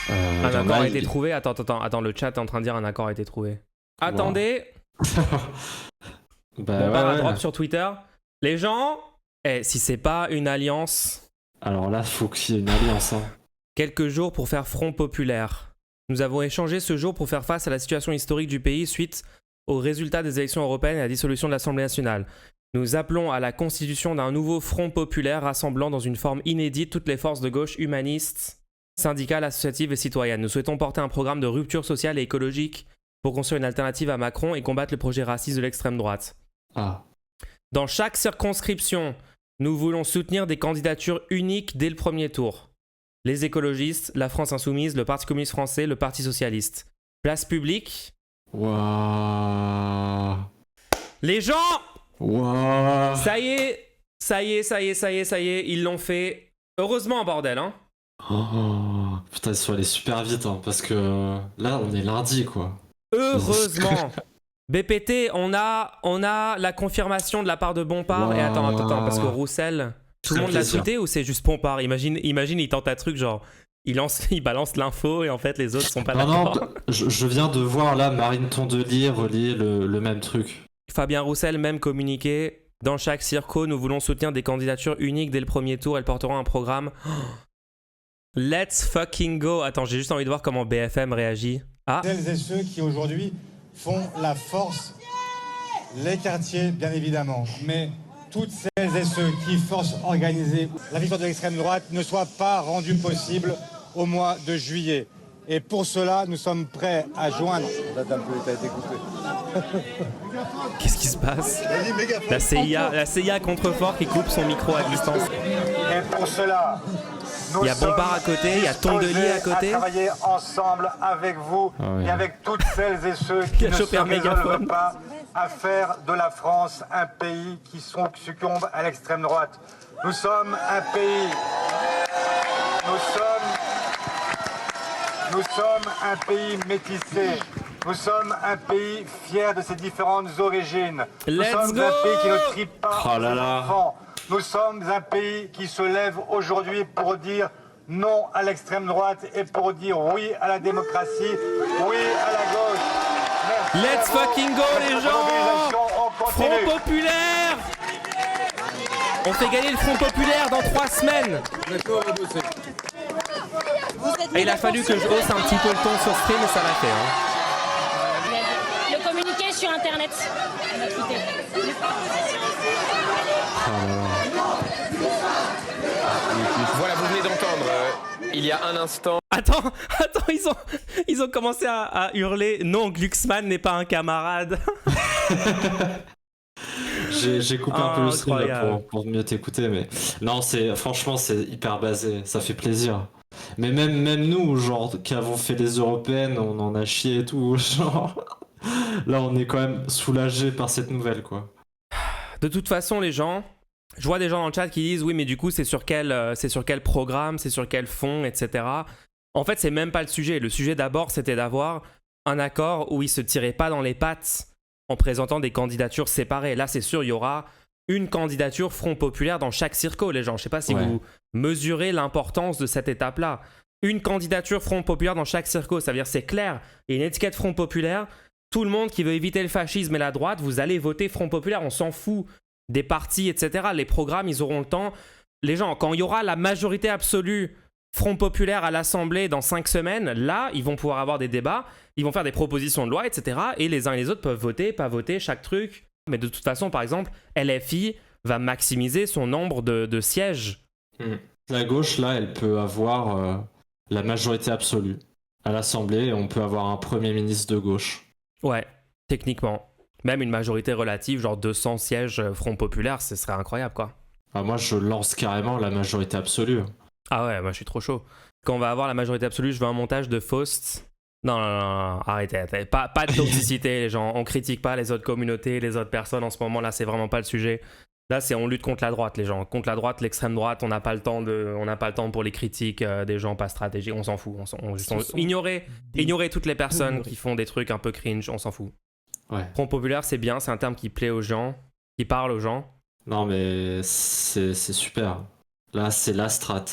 Un y en accord a a, été trouvé. Attends, le chat est en train de dire un accord a été trouvé. Wow. Attendez. Bah Bompard a ouais. drop sur Twitter. Les gens, si c'est pas une alliance, Alors là, faut qu'il y ait une alliance. Hein. quelques jours pour faire front populaire. Nous avons échangé ce jour pour faire face à la situation historique du pays suite aux résultats des élections européennes et à la dissolution de l'Assemblée nationale. Nous appelons à la constitution d'un nouveau front populaire rassemblant dans une forme inédite toutes les forces de gauche humanistes, syndicales, associatives et citoyennes. Nous souhaitons porter un programme de rupture sociale et écologique pour construire une alternative à Macron et combattre le projet raciste de l'extrême droite. Ah. Dans chaque circonscription, nous voulons soutenir des candidatures uniques dès le premier tour. Les écologistes, la France insoumise, le Parti communiste français, le Parti socialiste. Place publique. Waouh. Les gens, Waouh. ça y est, ils l'ont fait. Heureusement, bordel, hein. Oh, putain, ils sont allés super vite, hein, parce que là, on est lundi, quoi. Heureusement. BPT, on a la confirmation de la part de Bompard. Wow. Et attends, parce que Roussel, tout le monde l'a tweeté ou c'est juste Bompard? Imagine, il tente un truc genre, il balance l'info et en fait les autres sont pas d'accord. Non, je viens de voir là Marine Tondelier relier le même truc. Fabien Roussel, même communiqué. Dans chaque circo, nous voulons soutenir des candidatures uniques dès le premier tour. Elles porteront un programme. Let's fucking go. Attends, j'ai juste envie de voir comment BFM réagit. Ah. Celles et ceux qui aujourd'hui font la force, les quartiers bien évidemment, mais toutes celles et ceux qui forcent organiser la victoire de l'extrême droite ne soient pas rendues possibles au mois de juillet. Et pour cela, nous sommes prêts à joindre... Qu'est-ce qui se passe? La CIA contrefort qui coupe son micro à distance. Et pour cela, il y a Bompard à côté, il y a Tondelier à côté. À travailler ensemble avec vous et avec toutes celles et ceux qui ne se résolvent pas à faire de la France un pays qui succombe à l'extrême droite. Nous sommes un pays... Nous sommes un pays métissé. Nous sommes un pays fier de ses différentes origines. Nous sommes un pays qui ne trie pas ses enfants. Nous sommes un pays qui se lève aujourd'hui pour dire non à l'extrême droite et pour dire oui à la démocratie, oui à la gauche. Merci. Let's fucking go les gens! Front populaire! On fait gagner le Front populaire dans 3 semaines. D'accord, on va bosser. Et il a fallu que je hausse un petit peu le ton sur stream et ça l'a fait. Hein. Le communiqué sur internet. Voilà, vous venez d'entendre, il y a un instant... Attends, ils ont commencé à hurler « Non, Glucksmann n'est pas un camarade !» J'ai coupé un peu le stream là, pour mieux t'écouter, mais non, franchement c'est hyper basé, ça fait plaisir. Mais même nous, genre, qui avons fait les européennes, on en a chié et tout, genre, là on est quand même soulagés par cette nouvelle, quoi. De toute façon, les gens, je vois des gens dans le chat qui disent « Oui, mais du coup, c'est sur quel programme, c'est sur quel fond, etc. » En fait, c'est même pas le sujet. Le sujet d'abord, c'était d'avoir un accord où ils se tiraient pas dans les pattes en présentant des candidatures séparées. Là, c'est sûr, il y aura une candidature Front populaire dans chaque circo, les gens. Je sais pas si vous mesurez l'importance de cette étape-là. Une candidature Front populaire dans chaque circo, ça veut dire c'est clair. Il y a une étiquette Front populaire. Tout le monde qui veut éviter le fascisme et la droite, vous allez voter Front populaire. On s'en fout des partis, etc. Les programmes, ils auront le temps. Les gens, quand il y aura la majorité absolue Front populaire à l'Assemblée dans 5 semaines, là, ils vont pouvoir avoir des débats, ils vont faire des propositions de loi, etc. Et les uns et les autres peuvent voter, pas voter, chaque truc. Mais de toute façon, par exemple, LFI va maximiser son nombre de sièges. La gauche, là, elle peut avoir la majorité absolue à l'Assemblée et on peut avoir un Premier ministre de gauche. Ouais, techniquement. Même une majorité relative, genre 200 sièges Front populaire, ce serait incroyable, quoi. Ah, moi, je lance carrément la majorité absolue. Ah ouais, moi je suis trop chaud. Quand on va avoir la majorité absolue, je veux un montage de Faust. Non, arrêtez. Pas de toxicité, les gens. On critique pas les autres communautés, les autres personnes en ce moment. Là, c'est vraiment pas le sujet. Là, on lutte contre la droite, les gens. Contre la droite, l'extrême droite, on n'a pas le temps pour les critiques des gens pas stratégiques. On s'en fout. Ignorer toutes les personnes qui font des trucs un peu cringe, on s'en fout. Ouais. Front populaire, c'est bien, c'est un terme qui plaît aux gens, qui parle aux gens. Non, mais c'est super. Là, c'est la strat.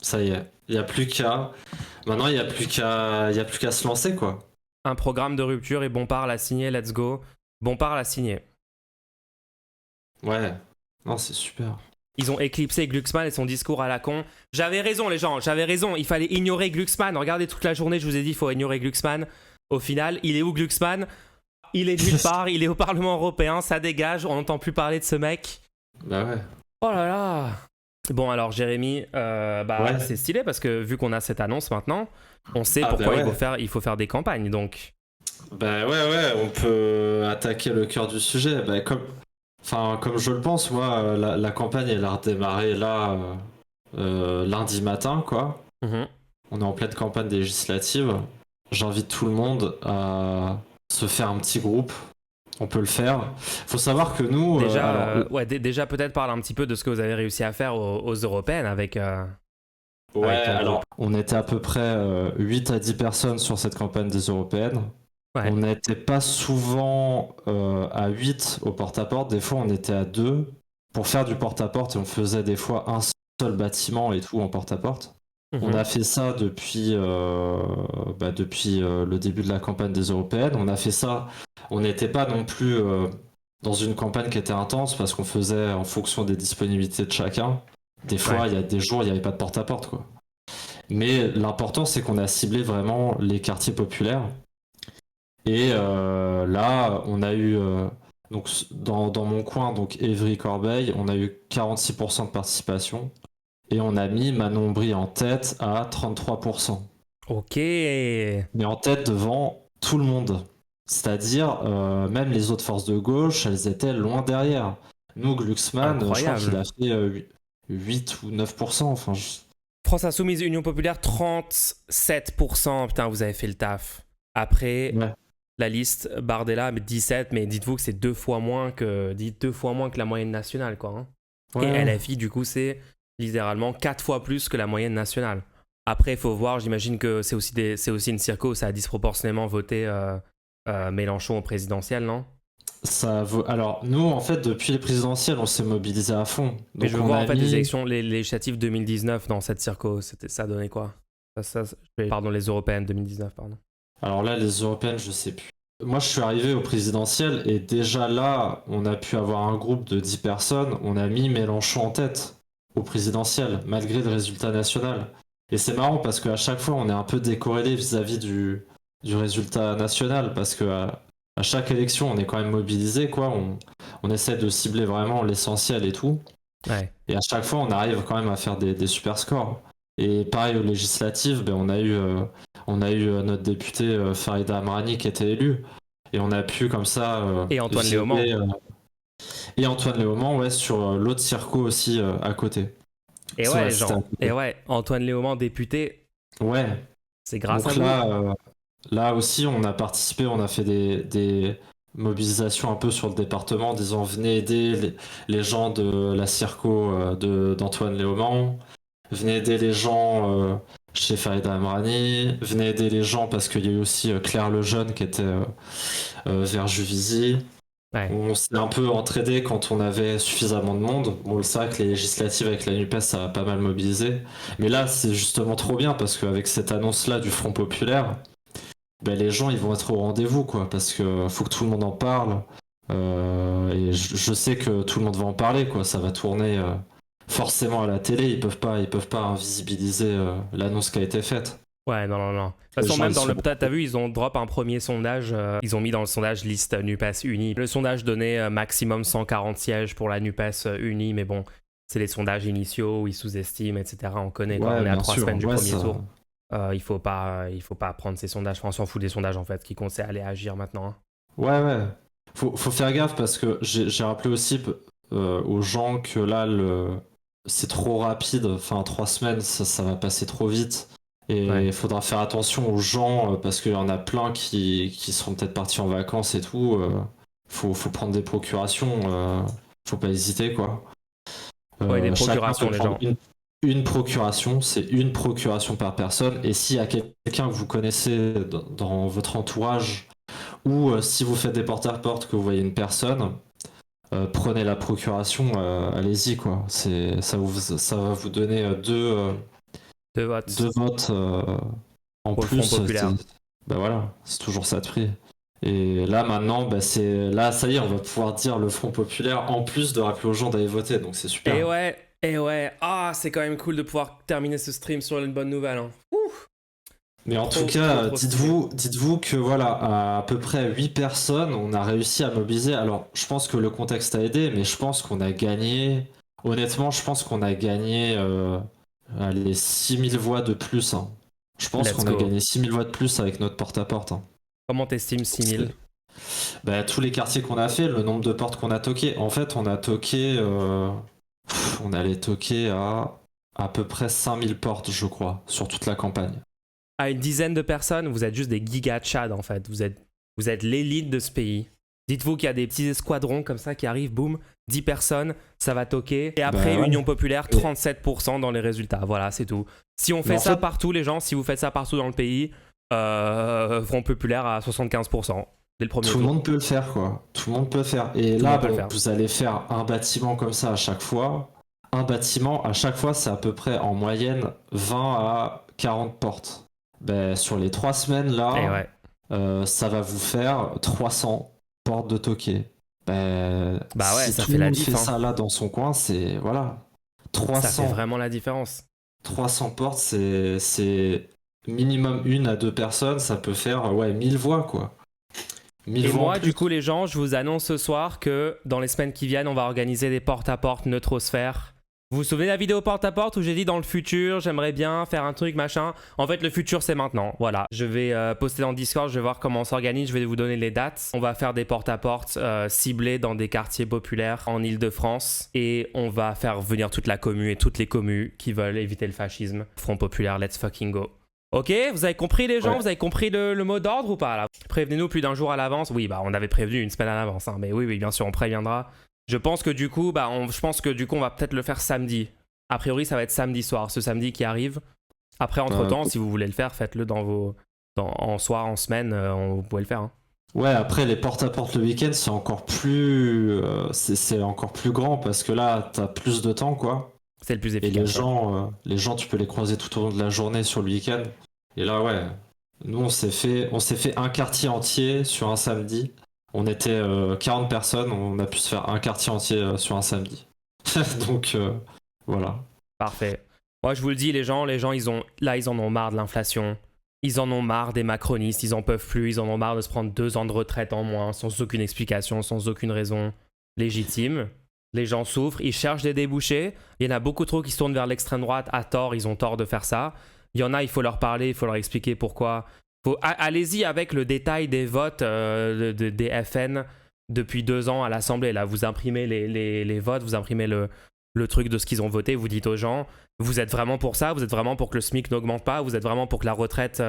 Ça y est, il n'y a plus qu'à. Maintenant, il n'y a plus qu'à se lancer, quoi. Un programme de rupture et Bompard l'a signé, let's go. Bompard l'a signé. Ouais, non, c'est super. Ils ont éclipsé Glucksmann et son discours à la con. J'avais raison, les gens, j'avais raison. Il fallait ignorer Glucksmann. Regardez, toute la journée, je vous ai dit, il faut ignorer Glucksmann. Au final, il est où Glucksmann? Il est nulle part, il est au Parlement européen, ça dégage, on n'entend plus parler de ce mec. Bah ouais. Oh là là. Bon, alors, Jérémy, ouais. C'est stylé parce que vu qu'on a cette annonce maintenant, on sait pourquoi il faut faire des campagnes, donc. Bah ouais, on peut attaquer le cœur du sujet. Bah, comme je le pense, moi, la campagne, elle a redémarré là, lundi matin, quoi. On est en pleine campagne législative. J'invite tout le monde à se faire un petit groupe. On peut le faire. Faut savoir que nous... Déjà peut-être parler un petit peu de ce que vous avez réussi à faire aux européennes avec... alors, on était à peu près 8 à 10 personnes sur cette campagne des européennes. Ouais. On n'était pas souvent à 8 au porte-à-porte. Des fois, on était à 2 pour faire du porte-à-porte et on faisait des fois un seul bâtiment et tout en porte-à-porte. On a fait ça depuis le début de la campagne des européennes. On a fait ça. On n'était pas non plus dans une campagne qui était intense parce qu'on faisait en fonction des disponibilités de chacun. Des fois, il y a des jours, il n'y avait pas de porte-à-porte, quoi. Mais l'important, c'est qu'on a ciblé vraiment les quartiers populaires. Et là, on a eu, donc, dans mon coin, donc Évry-Corbeil, on a eu 46% de participation. Et on a mis Manon Brie en tête à 33%. Ok. Mais en tête devant tout le monde. C'est-à-dire, même les autres forces de gauche, elles étaient loin derrière. Nous, Glucksmann, je crois qu'il a fait 8 ou 9%. Enfin, France Insoumise, Union Populaire, 37%. Putain, vous avez fait le taf. Après, la liste, Bardella, 17%. Mais dites-vous que c'est 2 fois moins que la moyenne nationale, quoi. Hein. Et LFI, du coup, c'est littéralement 4 fois plus que la moyenne nationale. Après, il faut voir, j'imagine que c'est aussi une circo où ça a disproportionnellement voté Mélenchon au présidentiel, non? Alors, nous, en fait, depuis les présidentielles, on s'est mobilisé à fond. Donc, mais je veux voir, en fait, les élections, les législatives 2019 dans cette circo, ça donnait quoi? Pardon, les européennes 2019, pardon. Alors là, les européennes, je sais plus. Moi, je suis arrivé au présidentiel et déjà là, on a pu avoir un groupe de 10 personnes. On a mis Mélenchon en tête au présidentiel, malgré le résultat national. Et c'est marrant parce qu'à chaque fois, on est un peu décorrélé vis-à-vis du résultat national parce que à chaque élection, on est quand même mobilisé, quoi. On essaie de cibler vraiment l'essentiel et tout. Ouais. Et à chaque fois, on arrive quand même à faire des super scores. Et pareil aux législatives, on a eu notre député Farida Amrani qui était élu. Et on a pu comme ça... et Antoine Léaumont. Et Antoine Léaumont, sur l'autre circo aussi à côté. Et Antoine Léaumont député. Ouais. C'est grâce donc à vous. Là aussi, on a participé, on a fait des mobilisations un peu sur le département, disant venez aider les gens de la circo d'Antoine Léaumont, venez aider les gens chez Farida Amrani, venez aider les gens parce qu'il y a eu aussi Claire Lejeune qui était vers Juvisy. Ouais. On s'est un peu entraidé quand on avait suffisamment de monde. Bon, c'est vrai que les législatives avec la NUPES, ça a pas mal mobilisé. Mais là, c'est justement trop bien parce qu'avec cette annonce-là du Front Populaire, les gens, ils vont être au rendez-vous, quoi. Parce que faut que tout le monde en parle. Et je sais que tout le monde va en parler, quoi. Ça va tourner forcément à la télé. Ils peuvent pas invisibiliser l'annonce qui a été faite. Ouais, non. De toute façon, même dans le... T'as vu, ils ont drop un premier sondage. Ils ont mis dans le sondage liste NUPES unie. Le sondage donnait maximum 140 sièges pour la NUPES unie, mais bon, c'est les sondages initiaux où ils sous-estiment, etc. On connaît, quand on est à 3 semaines du premier tour. Il faut pas prendre ces sondages. Enfin, on s'en fout des sondages, en fait. Ce qui compte, c'est aller agir maintenant. Hein. Ouais. Faut faire gaffe parce que j'ai rappelé aussi aux gens que là, c'est trop rapide. Enfin, 3 semaines, ça va passer trop vite. Et il faudra faire attention aux gens parce qu'il y en a plein qui seront peut-être partis en vacances et tout. Faut prendre des procurations. Faut pas hésiter, quoi. Des procurations, les gens. Une procuration, c'est une procuration par personne. Et s'il y a quelqu'un que vous connaissez dans votre entourage ou si vous faites des porte-à-porte que vous voyez une personne, prenez la procuration, allez-y, quoi. Ça va vous donner deux votes En Pour le plus, Front populaire. bah voilà, c'est toujours ça de prix. Et là maintenant, bah là ça y est, on va pouvoir dire le Front populaire en plus de rappeler aux gens d'aller voter, donc c'est super. Et ouais, ah c'est quand même cool de pouvoir terminer ce stream sur une bonne nouvelle. Hein. Mais en tout cas, dites-vous que voilà, à peu près 8 personnes, on a réussi à mobiliser. Alors, je pense que le contexte a aidé, mais je pense qu'on a gagné. Honnêtement, je pense qu'on a gagné les 6000 voix de plus. Hein. Je pense qu'on a gagné 6000 voix de plus avec notre porte-à-porte. Hein. Comment t'estimes 6000 ? Bah, tous les quartiers qu'on a fait, le nombre de portes qu'on a toquées. En fait, on a toqué. On allait toquer à peu près 5000 portes, je crois, sur toute la campagne. À une dizaine de personnes, vous êtes juste des giga Tchad en fait. Vous êtes l'élite de ce pays. Dites-vous qu'il y a des petits escadrons comme ça qui arrivent, boum, 10 personnes, ça va toquer. Et après, Union Populaire, 37% dans les résultats. Voilà, c'est tout. Si on fait ça partout, les gens, si vous faites ça partout dans le pays, Front Populaire à 75%. Dès le premier Tout le monde peut le faire, quoi. Tout le monde peut le faire. Et là, vous allez faire un bâtiment comme ça à chaque fois. Un bâtiment, à chaque fois, c'est à peu près en moyenne 20 à 40 portes. Ben, sur les 3 semaines là, ça va vous faire 300 portes de toqués. Si ça tout fait le la monde diff, fait hein. ça là dans son coin, c'est voilà. 300, ça fait vraiment la différence. 300 portes, c'est minimum 1 à 2 personnes, ça peut faire 1000 voix quoi. 1000 Et voix moi, du coup, les gens, je vous annonce ce soir que dans les semaines qui viennent, on va organiser des porte-à-porte Neutrosphère. Vous vous souvenez de la vidéo porte-à-porte où j'ai dit dans le futur, j'aimerais bien faire un truc, machin. En fait, le futur, c'est maintenant. Voilà. Je vais poster dans le Discord, je vais voir comment on s'organise, je vais vous donner les dates. On va faire des porte-à-porte ciblés dans des quartiers populaires en Ile-de-France. Et on va faire venir toute la commu et toutes les communes qui veulent éviter le fascisme. Front populaire, let's fucking go. Ok, vous avez compris les gens, vous avez compris le mot d'ordre ou pas là? Prévenez-nous plus d'un jour à l'avance. Oui, on avait prévenu une semaine à l'avance, hein, mais oui, bien sûr, on préviendra. Je pense que du coup, on va peut-être le faire samedi. A priori, ça va être samedi soir, ce samedi qui arrive. Après, entre-temps, si vous voulez le faire, faites-le en soir, en semaine, vous pouvez le faire. Hein. Ouais, après les porte-à-porte le week-end, c'est encore plus, c'est encore plus grand parce que là, t'as plus de temps, quoi. C'est le plus efficace. Et les gens, tu peux les croiser tout au long de la journée sur le week-end. Et là, nous, on s'est fait un quartier entier sur un samedi. On était 40 personnes, on a pu se faire un quartier entier sur un samedi. Donc, voilà. Parfait. Moi, je vous le dis, les gens, ils en ont marre de l'inflation. Ils en ont marre des macronistes, ils en peuvent plus, ils en ont marre de se prendre 2 ans de retraite en moins, sans aucune explication, sans aucune raison légitime. Les gens souffrent, ils cherchent des débouchés. Il y en a beaucoup trop qui se tournent vers l'extrême droite, à tort, ils ont tort de faire ça. Il y en a, il faut leur parler, il faut leur expliquer pourquoi. Allez-y avec le détail des votes des FN depuis 2 ans à l'Assemblée. Là, vous imprimez les votes, vous imprimez le truc de ce qu'ils ont voté, vous dites aux gens, vous êtes vraiment pour ça, vous êtes vraiment pour que le SMIC n'augmente pas, vous êtes vraiment pour que la retraite,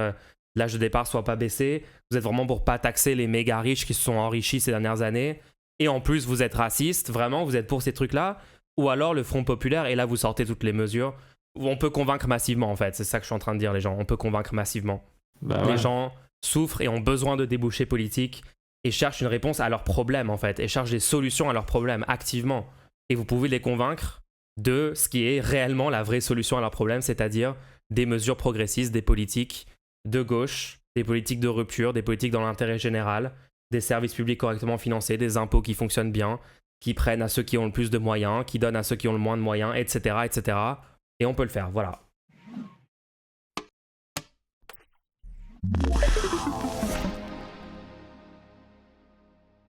l'âge de départ soit pas baissé, vous êtes vraiment pour pas taxer les méga riches qui se sont enrichis ces dernières années, et en plus vous êtes raciste, vraiment, vous êtes pour ces trucs-là, ou alors le Front populaire, et là vous sortez toutes les mesures, où on peut convaincre massivement en fait, c'est ça que je suis en train de dire les gens, on peut convaincre massivement. Les gens souffrent et ont besoin de débouchés politiques et cherchent une réponse à leurs problèmes en fait, et cherchent des solutions à leurs problèmes activement. Et vous pouvez les convaincre de ce qui est réellement la vraie solution à leurs problèmes, c'est-à-dire des mesures progressistes, des politiques de gauche, des politiques de rupture, des politiques dans l'intérêt général, des services publics correctement financés, des impôts qui fonctionnent bien, qui prennent à ceux qui ont le plus de moyens, qui donnent à ceux qui ont le moins de moyens, etc., etc. Et on peut le faire, voilà.